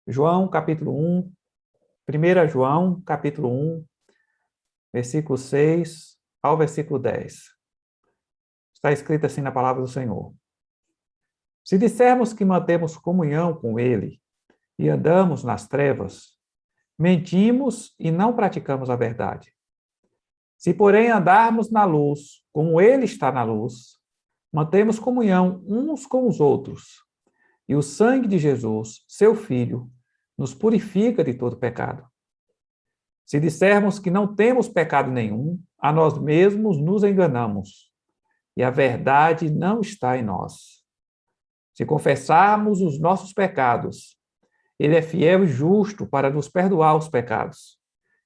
João, capítulo 1, 1 João, capítulo 1, versículo 6 ao versículo 10. Está escrito assim na palavra do Senhor. Se dissermos que mantemos comunhão com Ele e andamos nas trevas, mentimos e não praticamos a verdade. Se, porém, andarmos na luz, como Ele está na luz, mantemos comunhão uns com os outros, e o sangue de Jesus, seu Filho, nos purifica de todo pecado. Se dissermos que não temos pecado nenhum, a nós mesmos nos enganamos, e a verdade não está em nós. Se confessarmos os nossos pecados, Ele é fiel e justo para nos perdoar os pecados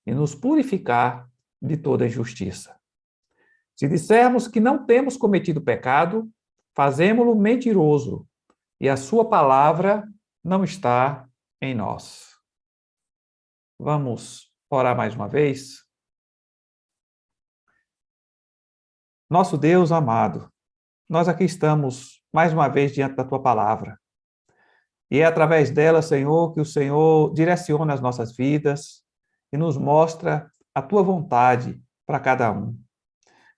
e nos purificar de toda injustiça. Se dissermos que não temos cometido pecado, fazemo-lo mentiroso, e a sua palavra não está em nós. Vamos orar mais uma vez? Nosso Deus amado, nós aqui estamos mais uma vez diante da tua palavra. E é através dela, Senhor, que o Senhor direciona as nossas vidas e nos mostra a tua vontade para cada um.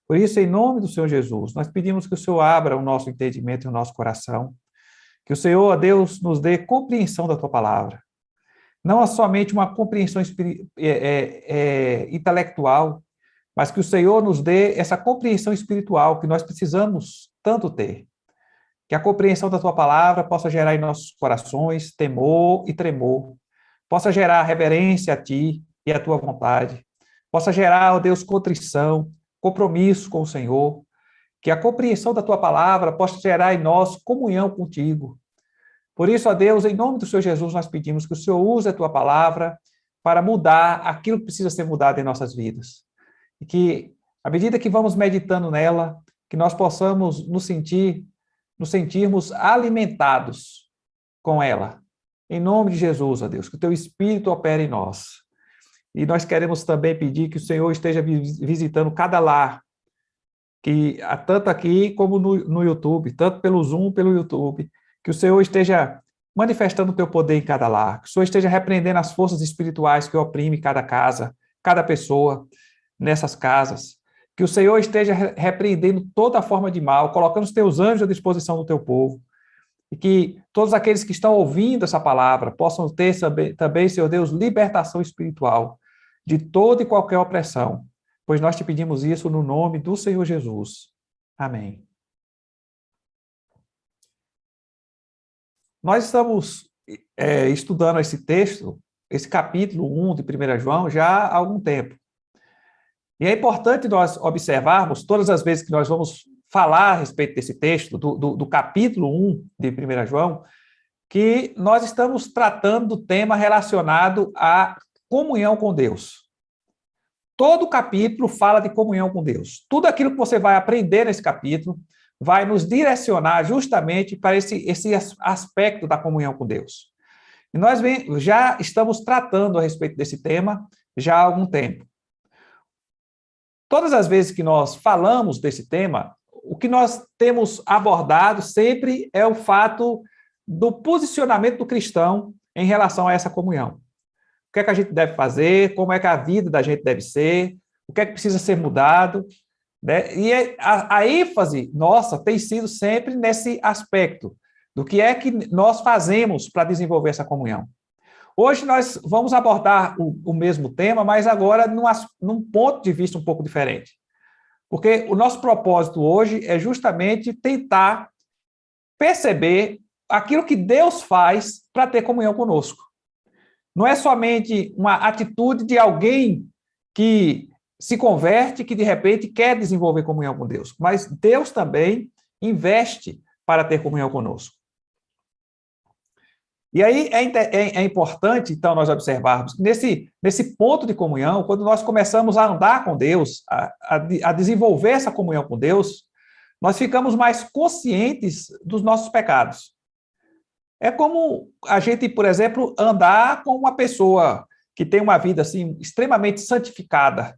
Por isso, em nome do Senhor Jesus, nós pedimos que o Senhor abra o nosso entendimento e o nosso coração, que o Senhor, ó Deus, nos dê compreensão da tua palavra. Não somente uma compreensão intelectual, mas que o Senhor nos dê essa compreensão espiritual que nós precisamos tanto ter. Que a compreensão da tua palavra possa gerar em nossos corações temor e tremor, possa gerar reverência a ti e a tua vontade, possa gerar, ó Deus, contrição, compromisso com o Senhor, que a compreensão da tua palavra possa gerar em nós comunhão contigo. Por isso, ó Deus, em nome do Senhor Jesus, nós pedimos que o Senhor use a tua palavra para mudar aquilo que precisa ser mudado em nossas vidas. E que, à medida que vamos meditando nela, que nós possamos nos sentirmos alimentados com ela. Em nome de Jesus, ó Deus, que o teu Espírito opere em nós. E nós queremos também pedir que o Senhor esteja visitando cada lar, que tanto aqui como no YouTube, tanto pelo Zoom, pelo YouTube, que o Senhor esteja manifestando o teu poder em cada lar, que o Senhor esteja repreendendo as forças espirituais que oprimem cada casa, cada pessoa nessas casas, que o Senhor esteja repreendendo toda forma de mal, colocando os teus anjos à disposição do teu povo, e que todos aqueles que estão ouvindo essa palavra possam ter também, Senhor Deus, libertação espiritual de toda e qualquer opressão, pois nós te pedimos isso no nome do Senhor Jesus. Amém. Nós estamos estudando esse texto, esse capítulo 1 de 1 João, já há algum tempo. E é importante nós observarmos, todas as vezes que nós vamos falar a respeito desse texto, do capítulo 1 de 1 João, que nós estamos tratando do tema relacionado à comunhão com Deus. Todo capítulo fala de comunhão com Deus. Tudo aquilo que você vai aprender nesse capítulo vai nos direcionar justamente para esse aspecto da comunhão com Deus. E nós já estamos tratando a respeito desse tema já há algum tempo. Todas as vezes que nós falamos desse tema, o que nós temos abordado sempre é o fato do posicionamento do cristão em relação a essa comunhão. O que é que a gente deve fazer, como é que a vida da gente deve ser, o que é que precisa ser mudado, né? E a ênfase nossa tem sido sempre nesse aspecto, do que é que nós fazemos para desenvolver essa comunhão. Hoje nós vamos abordar o mesmo tema, mas agora num ponto de vista um pouco diferente. Porque o nosso propósito hoje é justamente tentar perceber aquilo que Deus faz para ter comunhão conosco. Não é somente uma atitude de alguém que se converte, que de repente quer desenvolver comunhão com Deus, mas Deus também investe para ter comunhão conosco. E aí é importante, então, nós observarmos que nesse ponto de comunhão, quando nós começamos a andar com Deus, a desenvolver essa comunhão com Deus, nós ficamos mais conscientes dos nossos pecados. É como a gente, por exemplo, andar com uma pessoa que tem uma vida assim, extremamente santificada.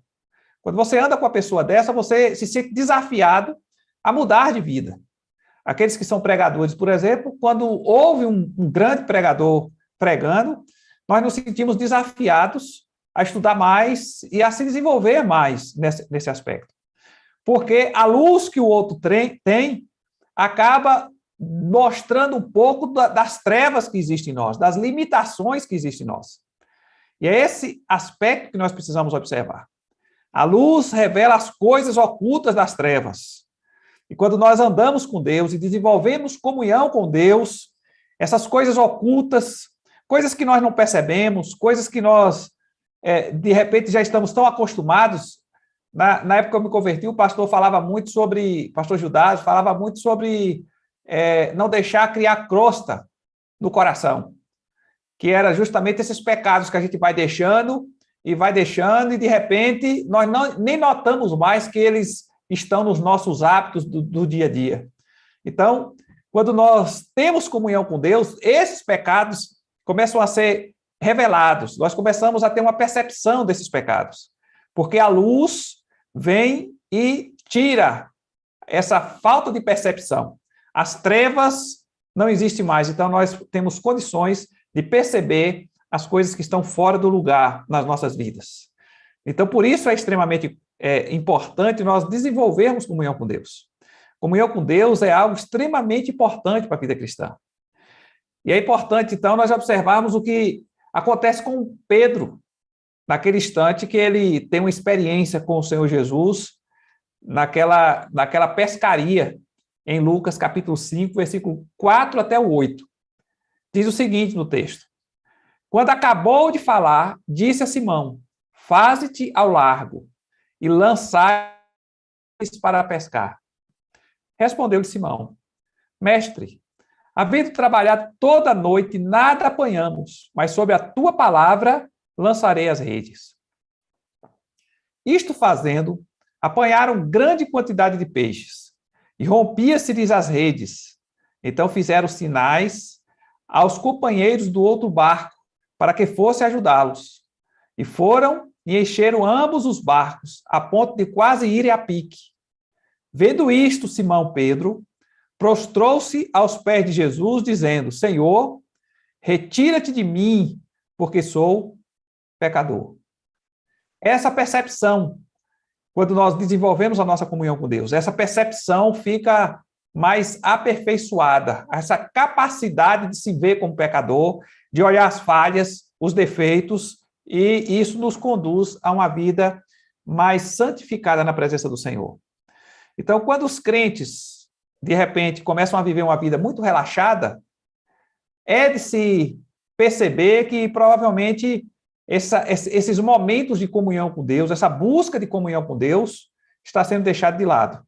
Quando você anda com uma pessoa dessa, você se sente desafiado a mudar de vida. Aqueles que são pregadores, por exemplo, quando houve um grande pregador pregando, nós nos sentimos desafiados a estudar mais e a se desenvolver mais nesse aspecto. Porque a luz que o outro tem acaba mostrando um pouco das trevas que existem em nós, das limitações que existem em nós. E é esse aspecto que nós precisamos observar. A luz revela as coisas ocultas das trevas. E quando nós andamos com Deus e desenvolvemos comunhão com Deus, essas coisas ocultas, coisas que nós não percebemos, coisas que nós, de repente, já estamos tão acostumados. Na época que eu me converti, o pastor falava muito sobre, pastor Judas, falava muito sobre não deixar criar crosta no coração, que era justamente esses pecados que a gente vai deixando, e de repente nós nem notamos mais que eles estão nos nossos hábitos do dia a dia. Então, quando nós temos comunhão com Deus, esses pecados começam a ser revelados, nós começamos a ter uma percepção desses pecados, porque a luz vem e tira essa falta de percepção. As trevas não existem mais, então nós temos condições de perceber as coisas que estão fora do lugar nas nossas vidas. Então, por isso é extremamente importante nós desenvolvermos comunhão com Deus. Comunhão com Deus é algo extremamente importante para a vida cristã. E é importante, então, nós observarmos o que acontece com Pedro, naquele instante que ele tem uma experiência com o Senhor Jesus, naquela pescaria, em Lucas capítulo 5, versículo 4 até o 8. Diz o seguinte no texto: quando acabou de falar, disse a Simão: faze-te ao largo e lançai-os para pescar. Respondeu-lhe Simão: mestre, havendo trabalhado toda a noite, nada apanhamos, mas sob a tua palavra lançarei as redes. Isto fazendo, apanharam grande quantidade de peixes, e rompia-se-lhes as redes. Então fizeram sinais aos companheiros do outro barco, para que fosse ajudá-los. E foram e encheram ambos os barcos, a ponto de quase irem a pique. Vendo isto, Simão Pedro prostrou-se aos pés de Jesus, dizendo: Senhor, retira-te de mim, porque sou pecador. Essa percepção, quando nós desenvolvemos a nossa comunhão com Deus, essa percepção fica mais aperfeiçoada, essa capacidade de se ver como pecador, de olhar as falhas, os defeitos, e isso nos conduz a uma vida mais santificada na presença do Senhor. Então, quando os crentes, de repente, começam a viver uma vida muito relaxada, é de se perceber que provavelmente esses momentos de comunhão com Deus, essa busca de comunhão com Deus, está sendo deixado de lado.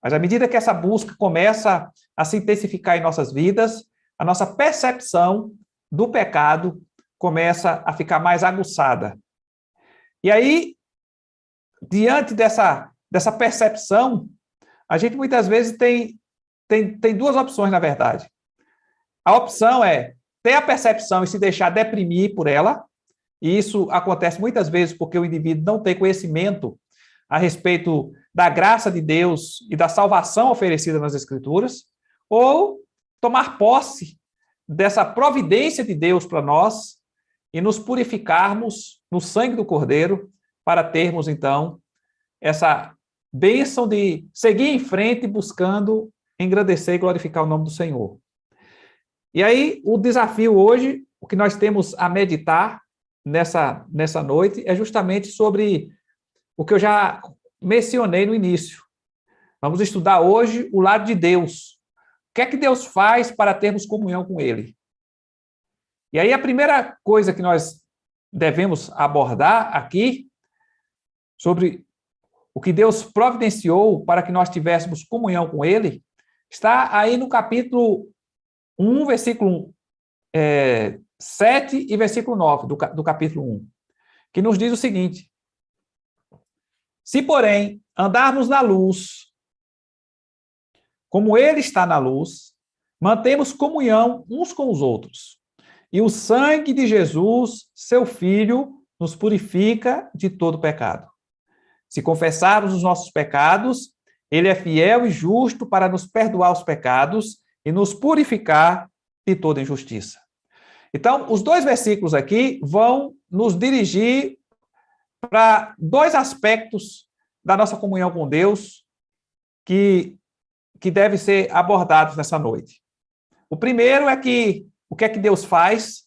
Mas à medida que essa busca começa a se intensificar em nossas vidas, a nossa percepção do pecado começa a ficar mais aguçada. E aí, diante dessa percepção, a gente muitas vezes tem duas opções, na verdade. A opção é ter a percepção e se deixar deprimir por ela, e isso acontece muitas vezes porque o indivíduo não tem conhecimento a respeito da graça de Deus e da salvação oferecida nas Escrituras, ou tomar posse dessa providência de Deus para nós e nos purificarmos no sangue do Cordeiro para termos, então, essa bênção de seguir em frente buscando engrandecer e glorificar o nome do Senhor. E aí, o desafio hoje, o que nós temos a meditar nessa noite, é justamente sobre o que eu já mencionei no início. Vamos estudar hoje o lado de Deus. O que é que Deus faz para termos comunhão com Ele? E aí a primeira coisa que nós devemos abordar aqui, sobre o que Deus providenciou para que nós tivéssemos comunhão com Ele, está aí no capítulo 1, versículo 7 e versículo 9 do capítulo 1, que nos diz o seguinte: se, porém, andarmos na luz, como Ele está na luz, mantemos comunhão uns com os outros. E o sangue de Jesus, seu Filho, nos purifica de todo pecado. Se confessarmos os nossos pecados, Ele é fiel e justo para nos perdoar os pecados e nos purificar de toda injustiça. Então, os dois versículos aqui vão nos dirigir para dois aspectos da nossa comunhão com Deus que devem ser abordados nessa noite. O primeiro é que o que é que Deus faz?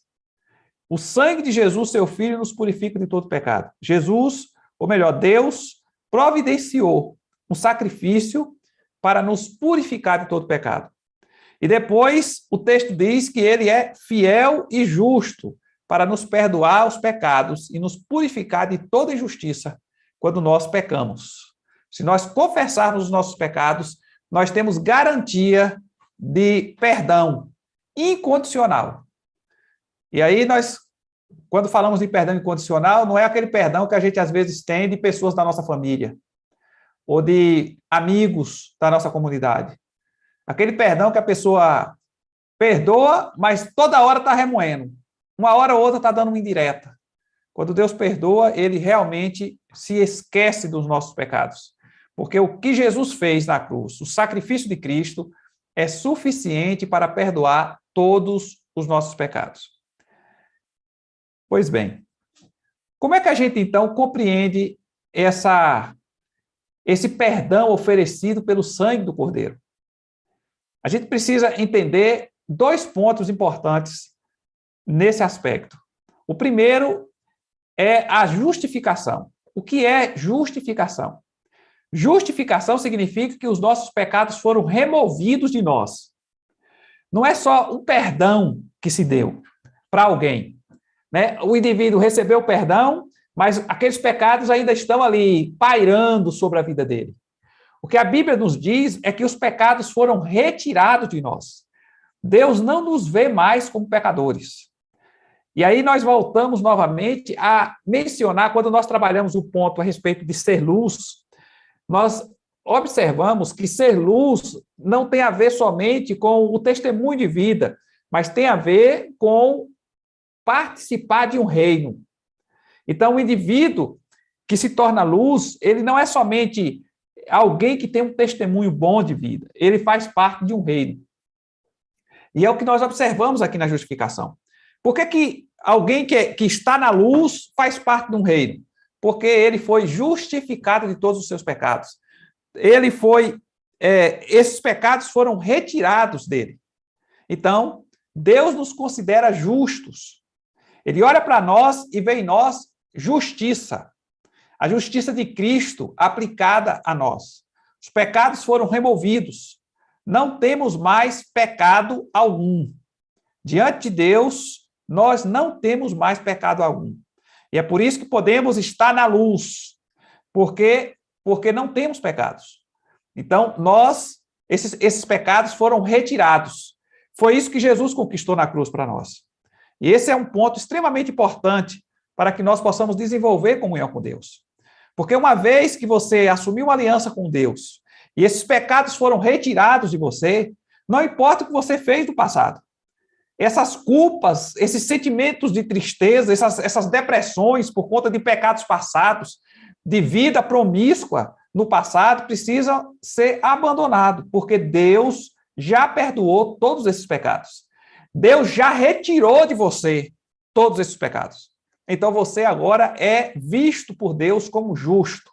O sangue de Jesus, seu Filho, nos purifica de todo pecado. Jesus, ou melhor, Deus, providenciou um sacrifício para nos purificar de todo pecado. E depois o texto diz que ele é fiel e justo para nos perdoar os pecados e nos purificar de toda injustiça quando nós pecamos. Se nós confessarmos os nossos pecados, nós temos garantia de perdão incondicional. E aí nós, quando falamos de perdão incondicional, não é aquele perdão que a gente às vezes tem de pessoas da nossa família ou de amigos da nossa comunidade. Aquele perdão que a pessoa perdoa, mas toda hora está remoendo. Uma hora ou outra está dando uma indireta. Quando Deus perdoa, ele realmente se esquece dos nossos pecados. Porque o que Jesus fez na cruz, o sacrifício de Cristo, é suficiente para perdoar todos os nossos pecados. Pois bem, como é que a gente, então, compreende esse perdão oferecido pelo sangue do Cordeiro? A gente precisa entender dois pontos importantes nesse aspecto. O primeiro é a justificação. O que é justificação? Justificação significa que os nossos pecados foram removidos de nós. Não é só um perdão que se deu para alguém, né? O indivíduo recebeu o perdão, mas aqueles pecados ainda estão ali pairando sobre a vida dele. O que a Bíblia nos diz é que os pecados foram retirados de nós. Deus não nos vê mais como pecadores. E aí nós voltamos novamente a mencionar, quando nós trabalhamos o ponto a respeito de ser luz, nós observamos que ser luz não tem a ver somente com o testemunho de vida, mas tem a ver com participar de um reino. Então, o indivíduo que se torna luz, ele não é somente alguém que tem um testemunho bom de vida, ele faz parte de um reino. E é o que nós observamos aqui na justificação. Por que alguém que está na luz faz parte de um reino? Porque ele foi justificado de todos os seus pecados. Esses pecados foram retirados dele. Então, Deus nos considera justos. Ele olha para nós e vê em nós justiça. A justiça de Cristo aplicada a nós. Os pecados foram removidos. Não temos mais pecado algum. Diante de Deus, nós não temos mais pecado algum. E é por isso que podemos estar na luz, porque não temos pecados. Então, esses pecados foram retirados. Foi isso que Jesus conquistou na cruz para nós. E esse é um ponto extremamente importante para que nós possamos desenvolver comunhão com Deus. Porque uma vez que você assumiu uma aliança com Deus e esses pecados foram retirados de você, não importa o que você fez no passado. Essas culpas, esses sentimentos de tristeza, essas depressões por conta de pecados passados, de vida promíscua no passado, precisam ser abandonados, porque Deus já perdoou todos esses pecados. Deus já retirou de você todos esses pecados. Então você agora é visto por Deus como justo.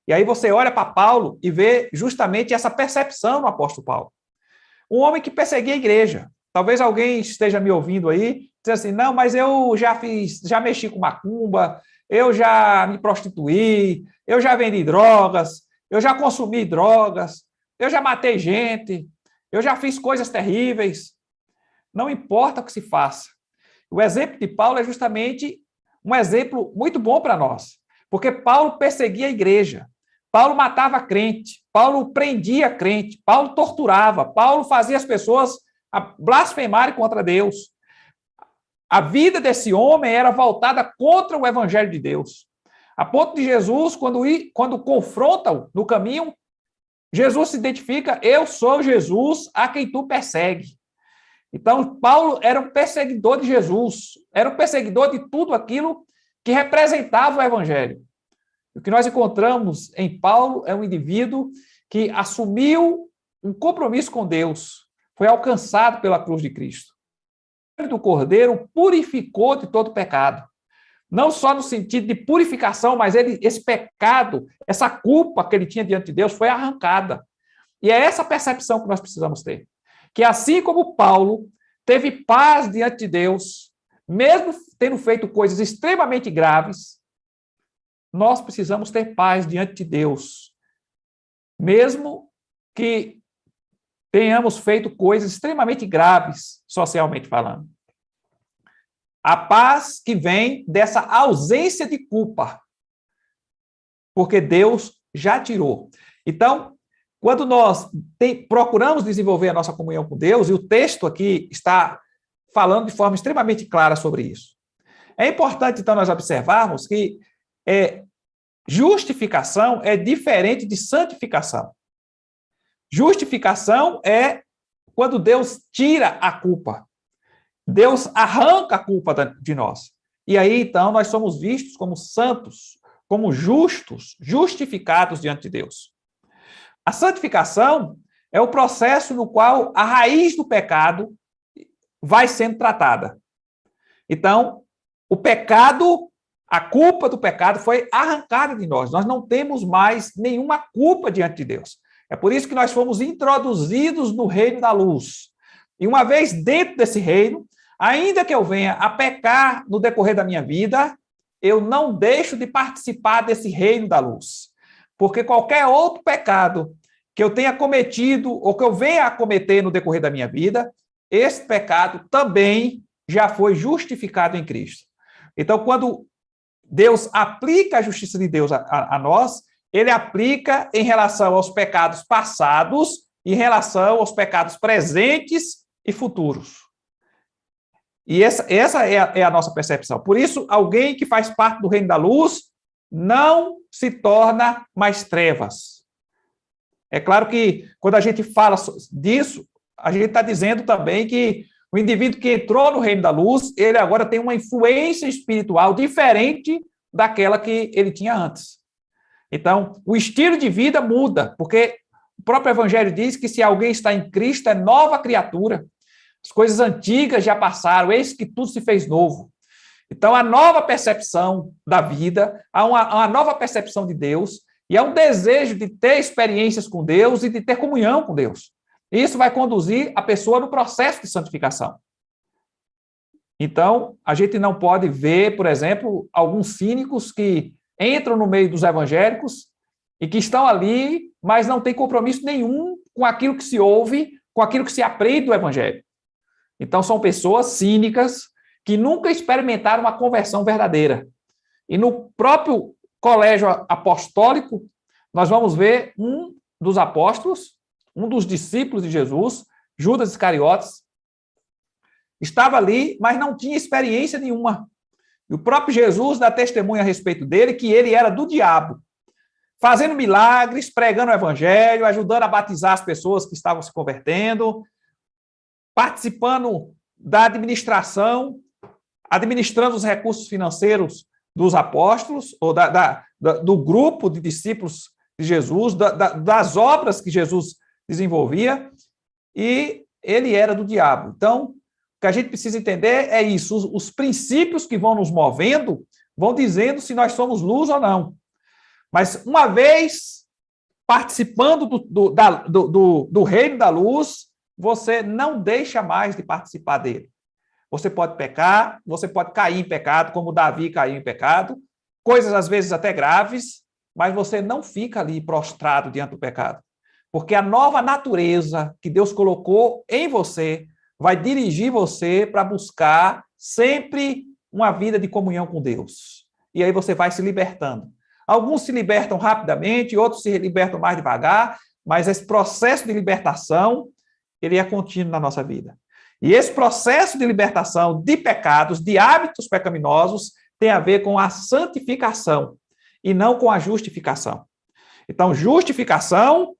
E aí você olha para Paulo e vê justamente essa percepção no apóstolo Paulo. Um homem que perseguia a igreja. Talvez alguém esteja me ouvindo aí, diz assim, não, mas eu já mexi com macumba, eu já me prostituí, eu já vendi drogas, eu já consumi drogas, eu já matei gente, eu já fiz coisas terríveis. Não importa o que se faça. O exemplo de Paulo é justamente um exemplo muito bom para nós, porque Paulo perseguia a igreja, Paulo matava crente, Paulo prendia crente, Paulo torturava, Paulo fazia as pessoas blasfemarem contra Deus. A vida desse homem era voltada contra o evangelho de Deus. A ponto de Jesus, quando confrontam no caminho, Jesus se identifica, eu sou Jesus a quem tu persegue. Então, Paulo era um perseguidor de Jesus, era um perseguidor de tudo aquilo que representava o evangelho. O que nós encontramos em Paulo é um indivíduo que assumiu um compromisso com Deus, foi alcançado pela cruz de Cristo. do Cordeiro purificou de todo pecado. Não só no sentido de purificação, mas esse pecado, essa culpa que ele tinha diante de Deus foi arrancada. E é essa percepção que nós precisamos ter. Que assim como Paulo teve paz diante de Deus, mesmo tendo feito coisas extremamente graves, nós precisamos ter paz diante de Deus, mesmo que tenhamos feito coisas extremamente graves, socialmente falando. A paz que vem dessa ausência de culpa, porque Deus já tirou. Então, quando nós procuramos desenvolver a nossa comunhão com Deus, e o texto aqui está falando de forma extremamente clara sobre isso. É importante, então, nós observarmos que justificação é diferente de santificação. Justificação é quando Deus tira a culpa. Deus arranca a culpa de nós. E aí, então, nós somos vistos como santos, como justos, justificados diante de Deus. A santificação é o processo no qual a raiz do pecado vai sendo tratada. Então, o pecado, a culpa do pecado foi arrancada de nós. Nós não temos mais nenhuma culpa diante de Deus. É por isso que nós fomos introduzidos no reino da luz. E uma vez dentro desse reino, ainda que eu venha a pecar no decorrer da minha vida, eu não deixo de participar desse reino da luz. Porque qualquer outro pecado que eu tenha cometido ou que eu venha a cometer no decorrer da minha vida, esse pecado também já foi justificado em Cristo. Então, quando Deus aplica a justiça de Deus a nós, ele aplica em relação aos pecados passados, em relação aos pecados presentes e futuros. E essa é a nossa percepção. Por isso, alguém que faz parte do reino da luz não se torna mais trevas. É claro que, quando a gente fala disso, a gente está dizendo também que o indivíduo que entrou no reino da luz, ele agora tem uma influência espiritual diferente daquela que ele tinha antes. Então, o estilo de vida muda, porque o próprio Evangelho diz que se alguém está em Cristo, é nova criatura. As coisas antigas já passaram, eis que tudo se fez novo. Então, a nova percepção da vida, há uma nova percepção de Deus, e há um desejo de ter experiências com Deus e de ter comunhão com Deus. Isso vai conduzir a pessoa no processo de santificação. Então, a gente não pode ver, por exemplo, alguns cínicos que entram no meio dos evangélicos e que estão ali, mas não têm compromisso nenhum com aquilo que se ouve, com aquilo que se aprende do evangelho. Então, são pessoas cínicas que nunca experimentaram uma conversão verdadeira. E no próprio colégio apostólico, nós vamos ver um dos apóstolos, um dos discípulos de Jesus, Judas Iscariotes, estava ali, mas não tinha experiência nenhuma. E o próprio Jesus dá testemunho a respeito dele, que ele era do diabo, fazendo milagres, pregando o evangelho, ajudando a batizar as pessoas que estavam se convertendo, participando da administração, administrando os recursos financeiros dos apóstolos, ou do grupo de discípulos de Jesus, das obras que Jesus desenvolvia, e ele era do diabo. Então, o que a gente precisa entender é isso, os princípios que vão nos movendo vão dizendo se nós somos luz ou não. Mas, uma vez participando do reino da luz, você não deixa mais de participar dele. Você pode pecar, você pode cair em pecado, como Davi caiu em pecado, coisas às vezes até graves, mas você não fica ali prostrado diante do pecado. Porque a nova natureza que Deus colocou em você vai dirigir você para buscar sempre uma vida de comunhão com Deus. E aí você vai se libertando. Alguns se libertam rapidamente, outros se libertam mais devagar, mas esse processo de libertação, ele é contínuo na nossa vida. E esse processo de libertação de pecados, de hábitos pecaminosos, tem a ver com a santificação e não com a justificação. Então, justificação,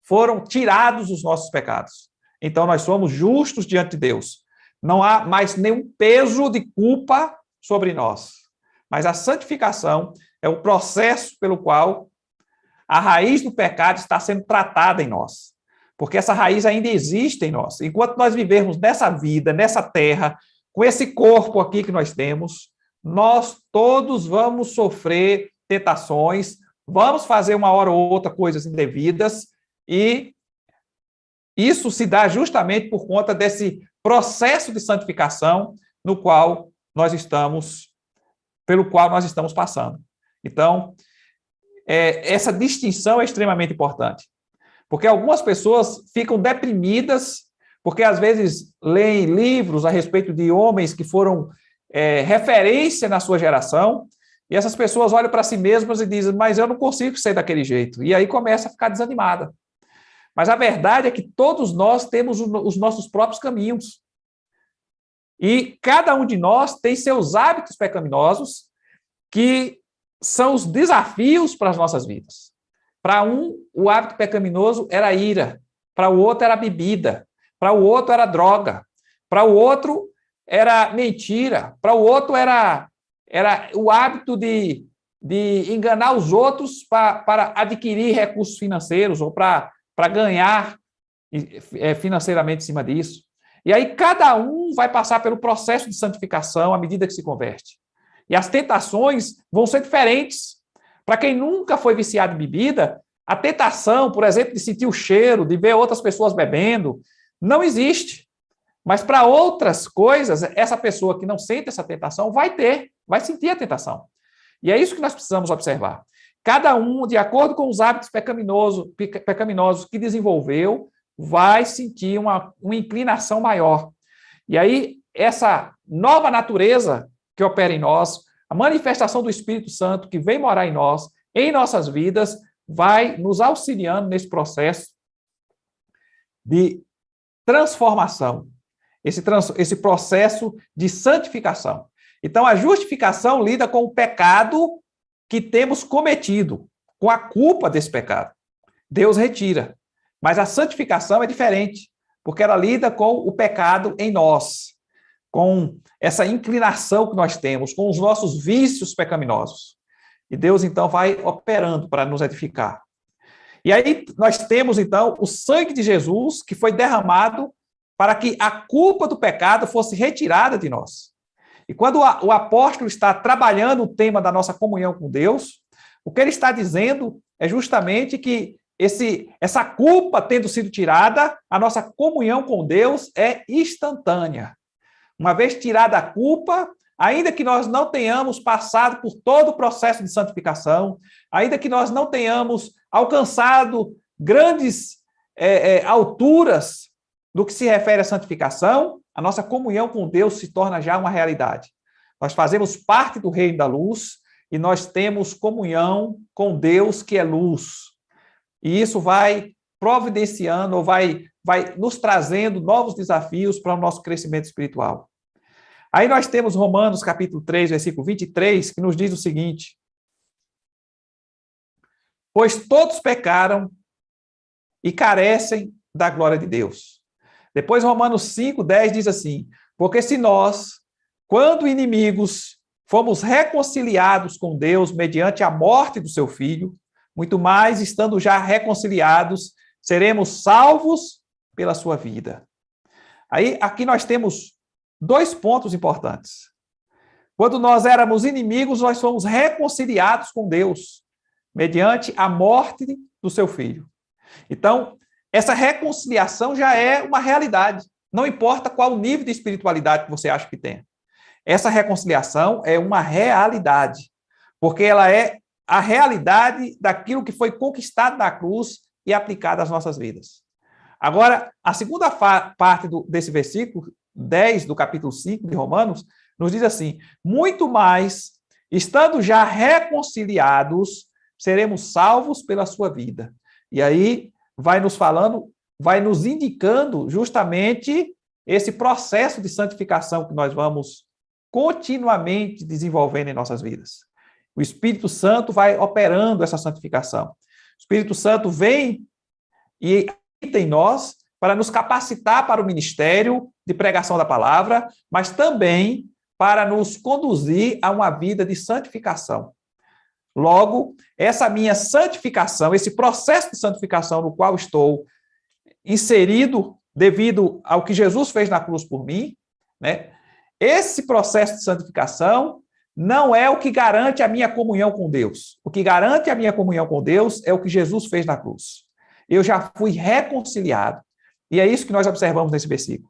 foram tirados os nossos pecados. Então, nós somos justos diante de Deus. Não há mais nenhum peso de culpa sobre nós. Mas a santificação é o processo pelo qual a raiz do pecado está sendo tratada em nós. porque essa raiz ainda existe em nós. Enquanto nós vivermos nessa vida, nessa terra, com esse corpo aqui que nós temos, nós todos vamos sofrer tentações, vamos fazer uma hora ou outra coisas indevidas, e isso se dá justamente por conta desse processo de santificação pelo qual nós estamos passando. Então, essa distinção é extremamente importante, porque algumas pessoas ficam deprimidas, porque às vezes leem livros a respeito de homens que foram referência na sua geração, e essas pessoas olham para si mesmas e dizem, mas eu não consigo ser daquele jeito, e aí começa a ficar desanimada. Mas a verdade é que todos nós temos os nossos próprios caminhos. E cada um de nós tem seus hábitos pecaminosos, que são os desafios para as nossas vidas. Para um, o hábito pecaminoso era a ira. Para o outro era a bebida. Para o outro era a droga. Para o outro era mentira. Para o outro era o hábito de enganar os outros para adquirir recursos financeiros ou para ganhar financeiramente em cima disso. E aí cada um vai passar pelo processo de santificação à medida que se converte. E as tentações vão ser diferentes. Para quem nunca foi viciado em bebida, a tentação, por exemplo, de sentir o cheiro, de ver outras pessoas bebendo, não existe. Mas para outras coisas, essa pessoa que não sente essa tentação vai sentir a tentação. E é isso que nós precisamos observar. Cada um, de acordo com os hábitos pecaminosos que desenvolveu, vai sentir uma inclinação maior. E aí, essa nova natureza que opera em nós, a manifestação do Espírito Santo que vem morar em nós, em nossas vidas, vai nos auxiliando nesse processo de transformação, esse processo de santificação. Então, a justificação lida com o pecado que temos cometido, com a culpa desse pecado. Deus retira. Mas a santificação é diferente, porque ela lida com o pecado em nós, com essa inclinação que nós temos, com os nossos vícios pecaminosos. E Deus, então, vai operando para nos edificar. E aí nós temos, então, o sangue de Jesus, que foi derramado para que a culpa do pecado fosse retirada de nós. E quando o apóstolo está trabalhando o tema da nossa comunhão com Deus, o que ele está dizendo é justamente que essa culpa tendo sido tirada, a nossa comunhão com Deus é instantânea. Uma vez tirada a culpa, ainda que nós não tenhamos passado por todo o processo de santificação, ainda que nós não tenhamos alcançado grandes alturas do que se refere à santificação, a nossa comunhão com Deus se torna já uma realidade. Nós fazemos parte do reino da luz e nós temos comunhão com Deus, que é luz. E isso vai providenciando, ou vai nos trazendo novos desafios para o nosso crescimento espiritual. Aí nós temos Romanos, capítulo 3, versículo 23, que nos diz o seguinte: pois todos pecaram e carecem da glória de Deus. Depois, Romanos 5, 10 diz assim: porque se nós, quando inimigos, fomos reconciliados com Deus mediante a morte do seu Filho, muito mais, estando já reconciliados, seremos salvos pela sua vida. Aí, aqui nós temos 2 pontos importantes. Quando nós éramos inimigos, nós fomos reconciliados com Deus, mediante a morte do seu Filho. Então, essa reconciliação já é uma realidade. Não importa qual o nível de espiritualidade que você acha que tem. Essa reconciliação é uma realidade, porque ela é a realidade daquilo que foi conquistado na cruz e aplicado às nossas vidas. Agora, a segunda parte desse versículo 10 do capítulo 5 de Romanos, nos diz assim: muito mais, estando já reconciliados, seremos salvos pela sua vida. E aí vai nos falando, vai nos indicando justamente esse processo de santificação que nós vamos continuamente desenvolvendo em nossas vidas. O Espírito Santo vai operando essa santificação. O Espírito Santo vem e habita em nós para nos capacitar para o ministério de pregação da palavra, mas também para nos conduzir a uma vida de santificação. Logo, essa minha santificação, esse processo de santificação no qual estou inserido devido ao que Jesus fez na cruz por mim, né? Esse processo de santificação não é o que garante a minha comunhão com Deus. O que garante a minha comunhão com Deus é o que Jesus fez na cruz. Eu já fui reconciliado. E é isso que nós observamos nesse versículo.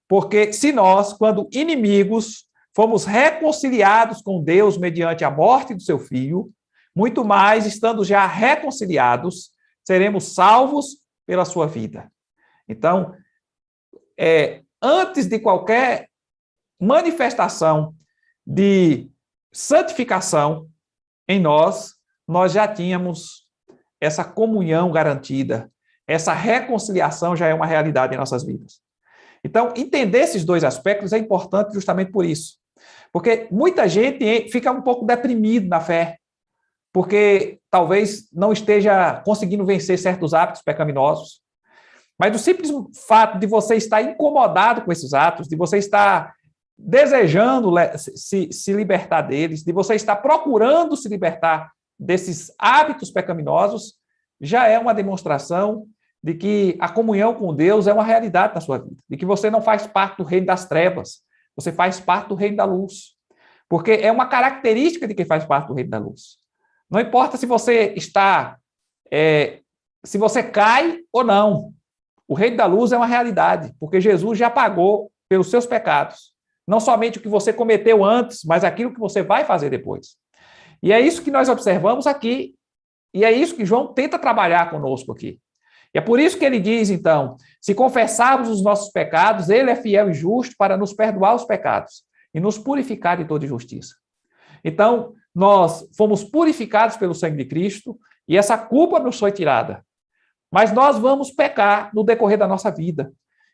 Porque se nós, quando inimigos, fomos reconciliados com Deus mediante a morte do seu Filho, muito mais, estando já reconciliados, seremos salvos pela sua vida. Então, antes de qualquer manifestação de santificação em nós, nós já tínhamos essa comunhão garantida, essa reconciliação já é uma realidade em nossas vidas. Então, entender esses dois aspectos é importante justamente por isso. Porque muita gente fica um pouco deprimido na fé, porque talvez não esteja conseguindo vencer certos hábitos pecaminosos. Mas o simples fato de você estar incomodado com esses atos, de você estar desejando se libertar deles, de você estar procurando se libertar desses hábitos pecaminosos, já é uma demonstração de que a comunhão com Deus é uma realidade na sua vida, de que você não faz parte do reino das trevas, você faz parte do reino da luz, porque é uma característica de quem faz parte do reino da luz. Não importa se você está, se você cai ou não, o reino da luz é uma realidade, porque Jesus já pagou pelos seus pecados, não somente o que você cometeu antes, mas aquilo que você vai fazer depois. E é isso que nós observamos aqui, e é isso que João tenta trabalhar conosco aqui. E é por isso que ele diz, então, se confessarmos os nossos pecados, ele é fiel e justo para nos perdoar os pecados e nos purificar de toda injustiça. Então, nós fomos purificados pelo sangue de Cristo e essa culpa nos foi tirada. Mas nós vamos pecar no decorrer da nossa vida.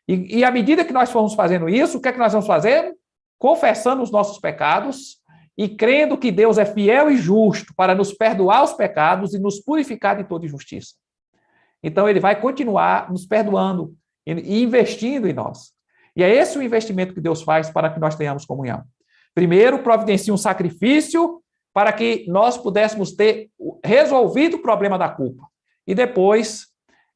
E à medida que nós formos fazendo isso, o que é que nós vamos fazendo? Confessando os nossos pecados e crendo que Deus é fiel e justo para nos perdoar os pecados e nos purificar de toda injustiça. Então, ele vai continuar nos perdoando e investindo em nós. E é esse o investimento que Deus faz para que nós tenhamos comunhão. Primeiro, providencia um sacrifício para que nós pudéssemos ter resolvido o problema da culpa. E depois,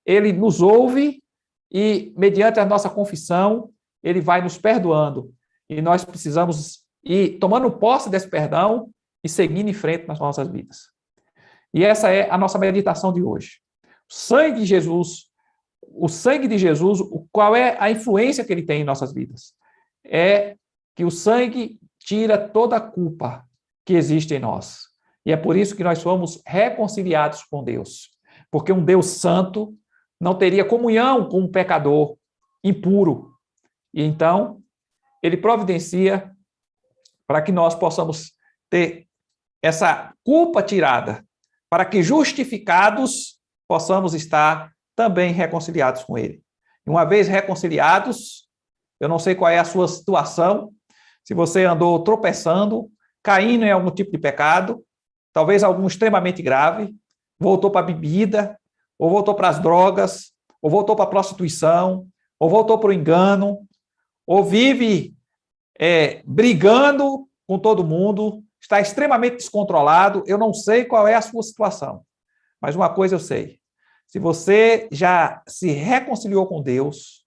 ele nos ouve e, mediante a nossa confissão, ele vai nos perdoando. E nós precisamos ir tomando posse desse perdão e seguindo em frente nas nossas vidas. E essa é a nossa meditação de hoje. O sangue de Jesus, qual é a influência que ele tem em nossas vidas? É que o sangue tira toda a culpa que existe em nós. E é por isso que nós somos reconciliados com Deus. Porque um Deus santo não teria comunhão com um pecador impuro. E então, ele providencia para que nós possamos ter essa culpa tirada, para que justificados possamos estar também reconciliados com ele. E uma vez reconciliados, eu não sei qual é a sua situação, se você andou tropeçando, caindo em algum tipo de pecado, talvez algum extremamente grave, voltou para a bebida, ou voltou para as drogas, ou voltou para a prostituição, ou voltou para o engano, ou vive brigando com todo mundo, está extremamente descontrolado, eu não sei qual é a sua situação. Mas uma coisa eu sei, se você já se reconciliou com Deus,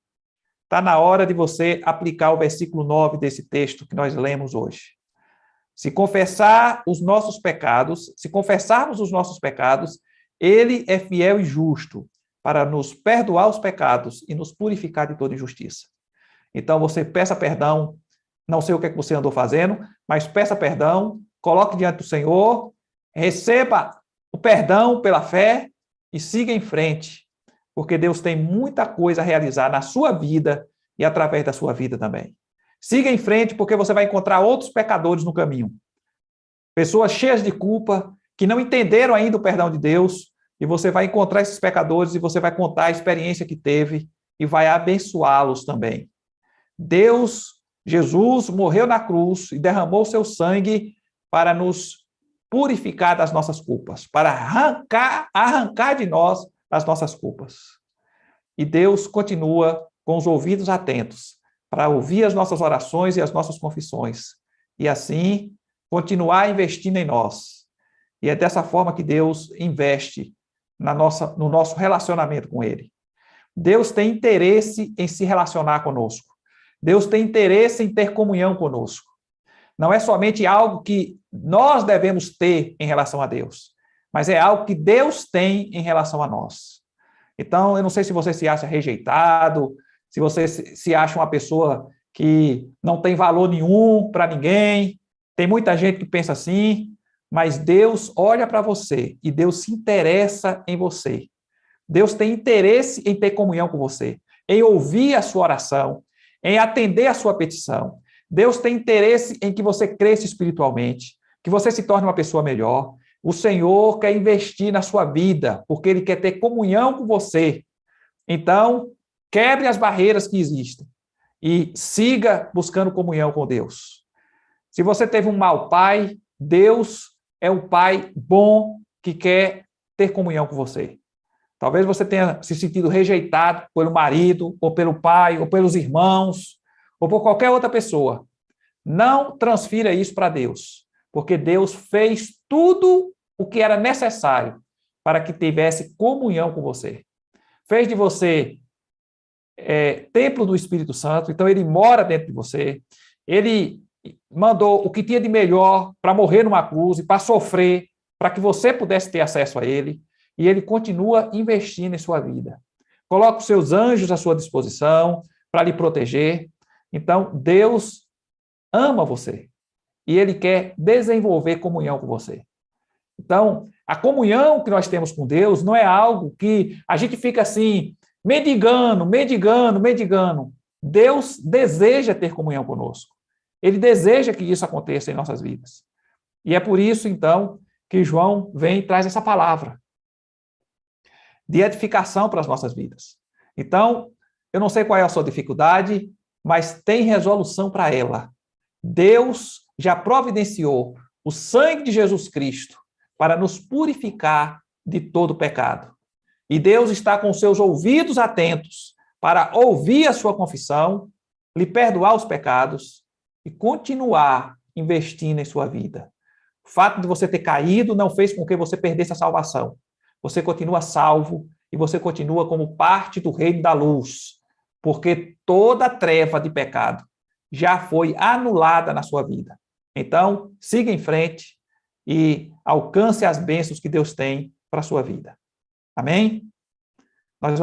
está na hora de você aplicar o versículo 9 desse texto que nós lemos hoje. Se confessarmos os nossos pecados, ele é fiel e justo para nos perdoar os pecados e nos purificar de toda injustiça. Então você peça perdão, não sei o que é que você andou fazendo, mas peça perdão, coloque diante do Senhor, receba o perdão pela fé e siga em frente, porque Deus tem muita coisa a realizar na sua vida e através da sua vida também. Siga em frente, porque você vai encontrar outros pecadores no caminho. Pessoas cheias de culpa, que não entenderam ainda o perdão de Deus, e você vai encontrar esses pecadores e você vai contar a experiência que teve e vai abençoá-los também. Deus, Jesus, morreu na cruz e derramou seu sangue para nos purificar das nossas culpas, para arrancar de nós as nossas culpas. E Deus continua com os ouvidos atentos para ouvir as nossas orações e as nossas confissões, e assim continuar investindo em nós. E é dessa forma que Deus investe no nosso relacionamento com Ele. Deus tem interesse em se relacionar conosco. Deus tem interesse em ter comunhão conosco. Não é somente algo que nós devemos ter em relação a Deus, mas é algo que Deus tem em relação a nós. Então, eu não sei se você se acha rejeitado, se você se acha uma pessoa que não tem valor nenhum para ninguém. Tem muita gente que pensa assim, mas Deus olha para você e Deus se interessa em você. Deus tem interesse em ter comunhão com você, em ouvir a sua oração, em atender a sua petição. Deus tem interesse em que você cresça espiritualmente, que você se torne uma pessoa melhor. O Senhor quer investir na sua vida, porque Ele quer ter comunhão com você. Então, quebre as barreiras que existem e siga buscando comunhão com Deus. Se você teve um mau pai, Deus é um pai bom que quer ter comunhão com você. Talvez você tenha se sentido rejeitado pelo marido, ou pelo pai, ou pelos irmãos, ou por qualquer outra pessoa. Não transfira isso para Deus, porque Deus fez tudo o que era necessário para que tivesse comunhão com você. Fez de você templo do Espírito Santo, então ele mora dentro de você. Ele mandou o que tinha de melhor para morrer numa cruz e para sofrer, para que você pudesse ter acesso a ele. E ele continua investindo em sua vida. Coloca os seus anjos à sua disposição para lhe proteger. Então, Deus ama você e Ele quer desenvolver comunhão com você. Então, a comunhão que nós temos com Deus não é algo que a gente fica assim, mendigando. Deus deseja ter comunhão conosco. Ele deseja que isso aconteça em nossas vidas. E é por isso, então, que João vem e traz essa palavra de edificação para as nossas vidas. Então, eu não sei qual é a sua dificuldade, mas tem resolução para ela. Deus já providenciou o sangue de Jesus Cristo para nos purificar de todo pecado. E Deus está com seus ouvidos atentos para ouvir a sua confissão, lhe perdoar os pecados e continuar investindo em sua vida. O fato de você ter caído não fez com que você perdesse a salvação. Você continua salvo e você continua como parte do reino da luz, porque toda treva de pecado já foi anulada na sua vida. Então, siga em frente e alcance as bênçãos que Deus tem para a sua vida. Amém? Nós vamos